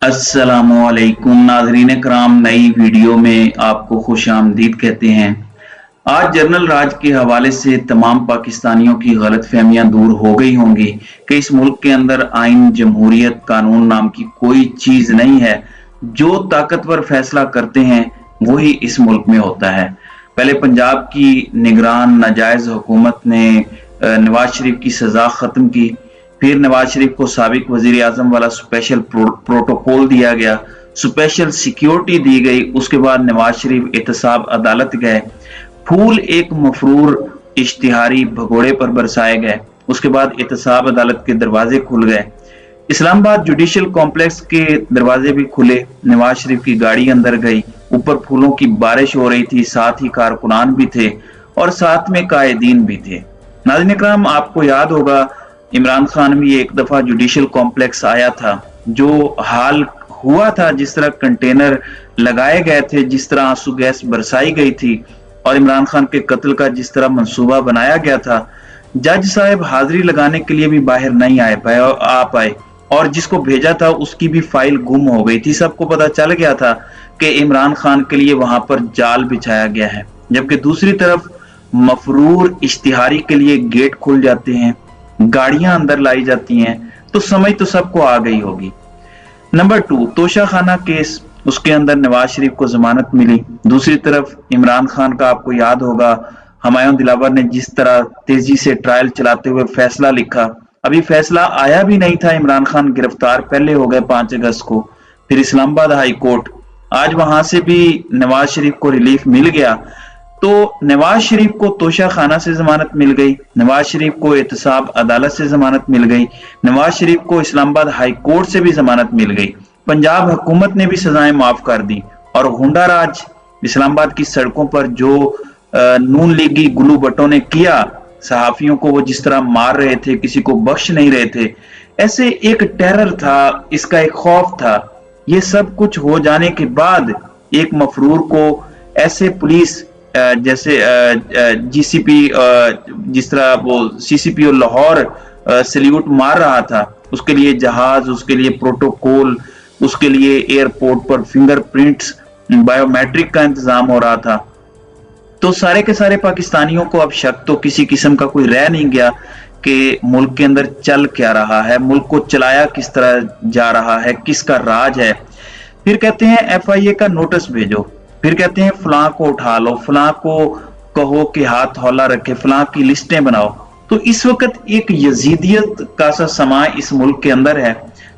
अस्सलामुअलैकुम नाज़रीन कराम, नई वीडियो में आपको खुश आमदीद कहते हैं। आज जनरल राज के हवाले से तमाम पाकिस्तानियों की गलत फहमियां दूर हो गई होंगी कि इस मुल्क के अंदर आइन, जमहूरियत, कानून नाम की कोई चीज नहीं है। जो ताकतवर फैसला करते हैं वही इस मुल्क में होता है। पहले पंजाब की निगरान नाजायज हुकूमत ने नवाज शरीफ की सजा खत्म की, फिर नवाज शरीफ को साबिक वजीर आजम वाला स्पेशल प्रोटोकॉल दिया गया, स्पेशल सिक्योरिटी दी गई। उसके बाद नवाज शरीफ एहतसाब अदालत गए, फूल एक मफरूर इश्तिहारी भगोड़े पर बरसाए गए। उसके बाद एहतसाब अदालत के दरवाजे खुल गए, इस्लामाबाद जुडिशियल कॉम्प्लेक्स के दरवाजे भी खुले। नवाज शरीफ की गाड़ी अंदर गई, ऊपर फूलों की बारिश हो रही थी, साथ ही कारकुनान भी थे और साथ में कायदीन भी थे। नाज़रीन इकराम, आपको याद होगा इमरान खान भी एक दफा जुडिशियल कॉम्प्लेक्स आया था। जो हाल हुआ था, जिस तरह कंटेनर लगाए गए थे, जिस तरह आंसू गैस बरसाई गई थी और इमरान खान के कत्ल का जिस तरह मंसूबा बनाया गया था, जज साहब हाजिरी लगाने के लिए भी बाहर नहीं आ पाए और जिसको भेजा था उसकी भी फाइल गुम हो गई थी। सबको पता चल गया था कि इमरान खान के लिए वहां पर जाल बिछाया गया है। जबकि दूसरी तरफ मफरूर इश्तिहारी के लिए गेट खुल जाते हैं, गाड़ियां अंदर लाई जाती हैं, तो समझ तो सबको आ गई होगी। नंबर 2, तोशा खाना केस, उसके अंदर नवाज शरीफ को जमानत मिली। दूसरी तरफ इमरान खान का आपको याद होगा हुमायूं दिलावर ने जिस तरह तेजी से ट्रायल चलाते हुए फैसला लिखा, अभी फैसला आया भी नहीं था, इमरान खान गिरफ्तार पहले हो गए 5 अगस्त को। फिर इस्लामाबाद हाई कोर्ट, आज वहां से भी नवाज शरीफ को रिलीफ मिल गया। तो नवाज शरीफ को तोशा खाना से जमानत मिल गई, नवाज शरीफ को एहतसाब अदालत से जमानत मिल गई, नवाज शरीफ को इस्लामाबाद हाई कोर्ट से भी जमानत मिल गई। पंजाब हुकूमत ने भी सजाएं माफ कर दी और हुंडा राज इस्लामाबाद की सड़कों पर जो नून लीगी गुलू भट्टों ने किया, सहाफियों को वो जिस तरह मार रहे थे, किसी को बख्श नहीं रहे थे, ऐसे एक टेरर था, इसका एक खौफ था। ये सब कुछ हो जाने के बाद एक मफरूर को ऐसे पुलिस जैसे जीसीपी, जिस तरह वो सीसीपीओ लाहौर सैल्यूट मार रहा था, उसके लिए जहाज, उसके लिए प्रोटोकॉल, उसके लिए एयरपोर्ट पर फिंगरप्रिंट्स, बायोमेट्रिक का इंतजाम हो रहा था। तो सारे के सारे पाकिस्तानियों को अब शक तो किसी किस्म का कोई रह नहीं गया कि मुल्क के अंदर चल क्या रहा है, मुल्क को चलाया किस तरह जा रहा है, किसका राज है। फिर कहते हैं एफआईए का नोटिस भेजो, फिर कहते हैं फलां को उठा लो, फलां को कहो कि हाथ हौला रखे, फलां की लिस्टें बनाओ। तो इस वक्त एक यजीदियत का सा समा इस मुल्क के अंदर है।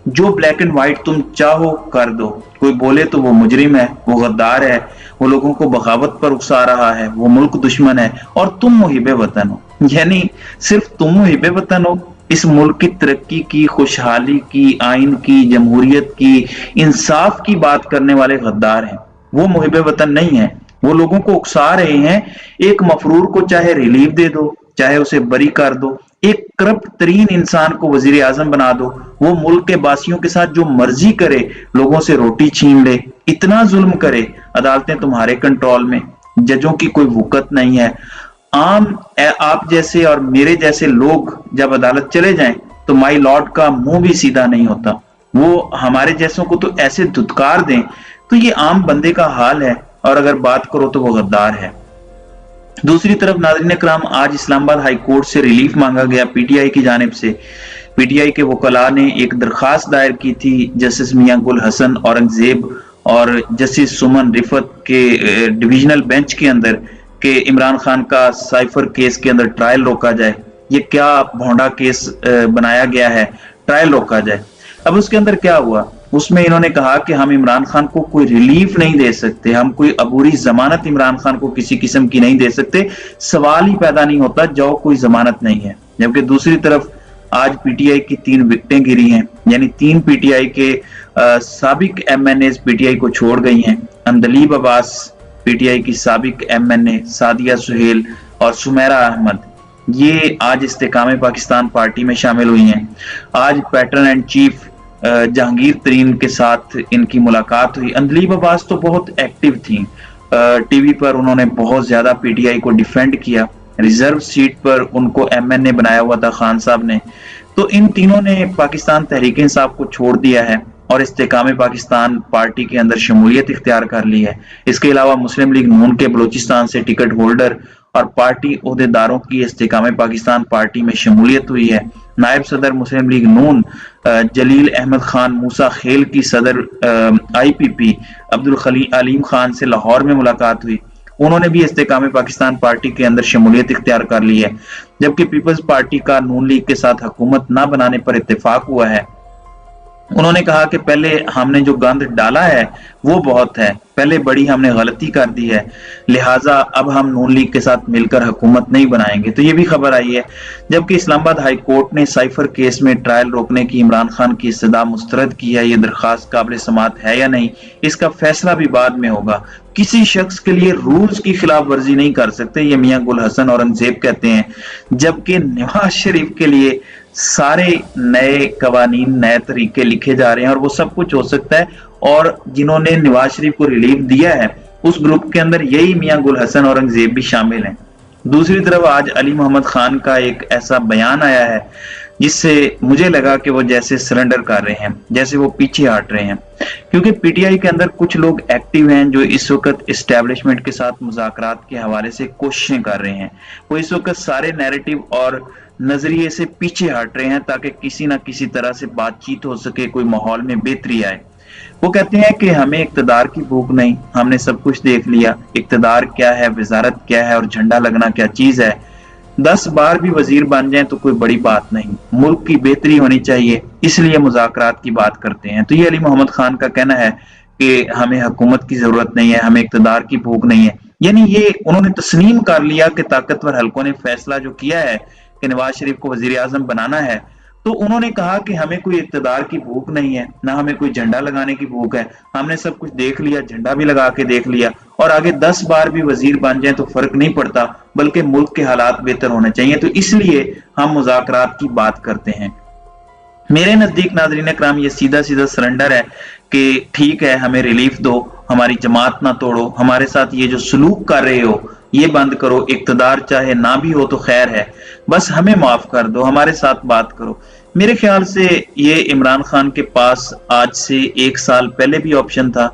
जो ब्लैक एंड व्हाइट तुम चाहो कर दो, कोई बोले तो वो मुजरिम है, वो गद्दार है, वो लोगों को बगावत पर उकसा रहा है, वो मुल्क दुश्मन है, और तुम मुहिबे वतन हो। यानी सिर्फ तुम मुहिबे वतन हो, इस मुल्क की तरक्की की, खुशहाली की, आइन की, जमहूरियत की, इंसाफ की बात करने वाले गद्दार हैं। वो मुहिबे वतन नहीं है, वो लोगों को उकसा रहे हैं। एक मफरूर को चाहे रिलीफ दे दो, चाहे उसे बरी कर दो, एक करप्ट तरीन इंसान को वजीर आजम बना दो, वो मुल्क के बासियों के साथ जो मर्जी करे, लोगों से रोटी छीन ले, इतना जुल्म करे, अदालतें तुम्हारे कंट्रोल में, जजों की कोई वुकत नहीं है। आम आप जैसे और मेरे जैसे लोग जब अदालत चले जाएं तो माई लॉर्ड का मुंह भी सीधा नहीं होता, वो हमारे जैसों को तो ऐसे धुतकार दें। तो ये आम बंदे का हाल है, और अगर बात करो तो वो गद्दार है। दूसरी तरफ नाज़रीन इकराम, आज इस्लामाबाद हाई कोर्ट से रिलीफ मांगा गया पीटीआई की जानिब से। पीटीआई के वकला ने एक दरखास्त दायर की थी जस्टिस मियां गुल हसन औरंगजेब और जस्टिस सुमन रिफत के डिविजनल बेंच के अंदर कि इमरान खान का साइफर केस के अंदर ट्रायल रोका जाए। ये क्या भोंडा केस बनाया गया है, ट्रायल रोका जाए। अब उसके अंदर क्या हुआ, उसमें इन्होंने कहा कि हम इमरान खान को कोई रिलीफ नहीं दे सकते, हम कोई अबूरी जमानत इमरान खान को किसी किस्म की नहीं दे सकते, सवाल ही पैदा नहीं होता जो कोई जमानत नहीं है। जबकि दूसरी तरफ आज पीटीआई की 3 विकेटें गिरी हैं, यानी 3 पीटीआई के साबिक एमएनए पीटीआई को छोड़ गई हैं। अंदलीब अब्बास पीटीआई की साबिक एमएनए, सादिया सुहेल और सुमेरा अहमद, ये आज इस्तेकाम पाकिस्तान पार्टी में शामिल हुई हैं। आज पैटर्न एंड चीफ जहांगीर तरीन के साथ इनकी मुलाकात हुई। अंदलीब अब्बास तो बहुत एक्टिव थी, टीवी पर उन्होंने बहुत ज्यादा पीटीआई को डिफेंड किया, रिजर्व सीट पर उनको एमएनए बनाया हुआ था खान साहब ने। तो इन तीनों ने पाकिस्तान तहरीक इंसाफ को छोड़ दिया है اور استحकाम पाकिस्तान पार्टी के अंदर शमूलियत इख्तियार कर ली है। इसके अलावा मुस्लिम लीग नून के बलूचिस्तान से टिकट होल्डर और पार्टी ओहदेदारों की istihkam पाकिस्तान पार्टी में शमूलियत हुई है। नायब सदर मुस्लिम लीग नून जलील अहमद खान मूसा खेल की सदर IPP अब्दुल अलीम खान से लाहौर में मुलाकात हुई। उन्होंने भी istihkam पाकिस्तान पार्टी के अंदर शमूलियत इख्तियार कर ली है। जबकि पीपल्स पार्टी का नून लीग के साथ हुकूमत न बनाने पर इत्तेफाक हुआ है। उन्होंने कहा कि पहले हमने जो गंद डाला है वो बहुत है, पहले बड़ी हमने गलती कर दी है, लिहाजा अब हम नून लीग के साथ मिलकर हुकूमत नहीं बनाएंगे। तो ये भी खबर आई है। जबकि इस्लामाबाद हाई कोर्ट ने साइफर केस में ट्रायल रोकने की इमरान खान की इस्तदा मुस्तरद की है। ये दरखास्त काबिल समात है या नहीं, इसका फैसला भी बाद में होगा। किसी शख्स के लिए रूल्स की खिलाफ वर्जी नहीं कर सकते, ये मियां गुल हसन औरंगजेब कहते हैं। जबकि नवाज शरीफ के लिए सारे नए कवानीन, नए तरीके लिखे जा रहे हैं और वो सब कुछ हो सकता है। और जिन्होंने नवाज शरीफ को रिलीफ दिया है उस ग्रुप के अंदर यही मियां गुल हसन औरंगजेब भी शामिल हैं। दूसरी तरफ आज अली मोहम्मद खान का एक ऐसा बयान आया है जिससे मुझे लगा कि वो जैसे सरेंडर कर रहे हैं, जैसे वो पीछे हट रहे हैं। क्योंकि PTI के अंदर कुछ लोग एक्टिव हैं जो इस वक्त इस्टेब्लिशमेंट के साथ मुज़ाकरात के हवाले से कोशिशें कर रहे हैं। वो इस वक्त सारे नैरेटिव और नजरिए से पीछे हट रहे हैं ताकि किसी ना किसी तरह से बातचीत हो सके, कोई माहौल में बेहतरी आए। वो कहते हैं कि हमें इक्तदार की भूख नहीं, हमने सब कुछ देख लिया। इक्तदार क्या है, वजारत क्या है और झंडा लगना क्या चीज है। 10 बार भी वजीर बन जाए तो कोई बड़ी बात नहीं, मुल्क की बेहतरी होनी चाहिए, इसलिए मुज़ाकरात की बात करते हैं। तो ये अली मोहम्मद खान का कहना है कि हमें हुकूमत की जरूरत नहीं है, हमें इक्तदार की भूख नहीं है। यानी ये उन्होंने तस्लीम कर लिया कि ताकतवर हलकों ने फैसला जो किया है कि नवाज शरीफ को वजीर आजम बनाना है, तो उन्होंने कहा कि हमें कोई इक्तदार की भूख नहीं है, ना हमें कोई झंडा लगाने की भूख है, हमने सब कुछ देख लिया, झंडा भी लगा के देख लिया और आगे 10 बार भी वजीर बन जाए तो फर्क नहीं पड़ता, बल्कि मुल्क के हालात बेहतर होने चाहिए, तो इसलिए हम मुज़ाकरात की बात करते हैं। मेरे नजदीक नाज़रीन इकराम ये सीधा सीधा सरेंडर है कि ठीक है, हमें रिलीफ दो, हमारी जमात ना तोड़ो, हमारे साथ ये जो सलूक कर रहे हो ये बंद करो, इक्तदार चाहे ना भी हो तो खैर है, बस हमें माफ कर दो, हमारे साथ बात करो। मेरे ख्याल से ये इमरान खान के पास आज से 1 साल पहले भी ऑप्शन था,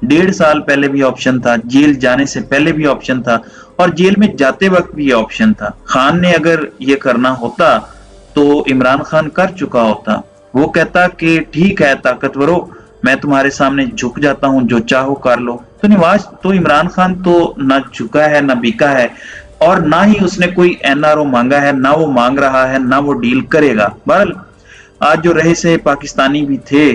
1.5 साल पहले भी ऑप्शन था, जेल जाने से पहले भी ऑप्शन था और जेल में जाते वक्त भी ये ऑप्शन था। खान ने अगर ये करना होता तो इमरान खान कर चुका होता। वो कहता कि ठीक है ताकतवरों, मैं तुम्हारे सामने झुक जाता हूं, जो चाहो कर लो। तो इमरान खान तो ना झुका है ना बिका है और ना ही उसने कोई NRO मांगा है, ना वो मांग रहा है, ना वो डील करेगा। बहरहाल आज जो रहे से पाकिस्तानी भी थे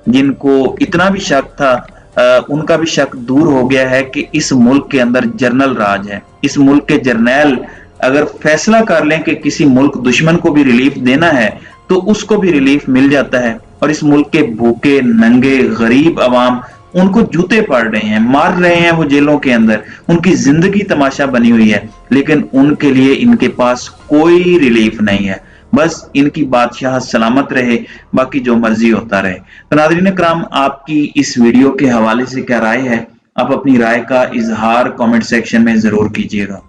जिनको इतना भी शक था, उनका भी शक दूर हो गया है कि इस मुल्क के अंदर जर्नल राज है। इस मुल्क के जर्नैल अगर फैसला कर लें कि किसी मुल्क दुश्मन को भी रिलीफ देना है तो उसको भी रिलीफ मिल जाता है। और इस मुल्क के भूखे नंगे गरीब अवाम उनको जूते पड़ रहे हैं, मार रहे हैं वो जेलों के अंदर, उनकी जिंदगी तमाशा बनी हुई है, लेकिन उनके लिए इनके पास कोई रिलीफ नहीं है। बस इनकी बादशाह सलामत रहे, बाकी जो मर्जी होता रहे। तो नाज़रीन इकराम, आपकी इस वीडियो के हवाले से क्या राय है? आप अपनी राय का इजहार कमेंट सेक्शन में जरूर कीजिएगा।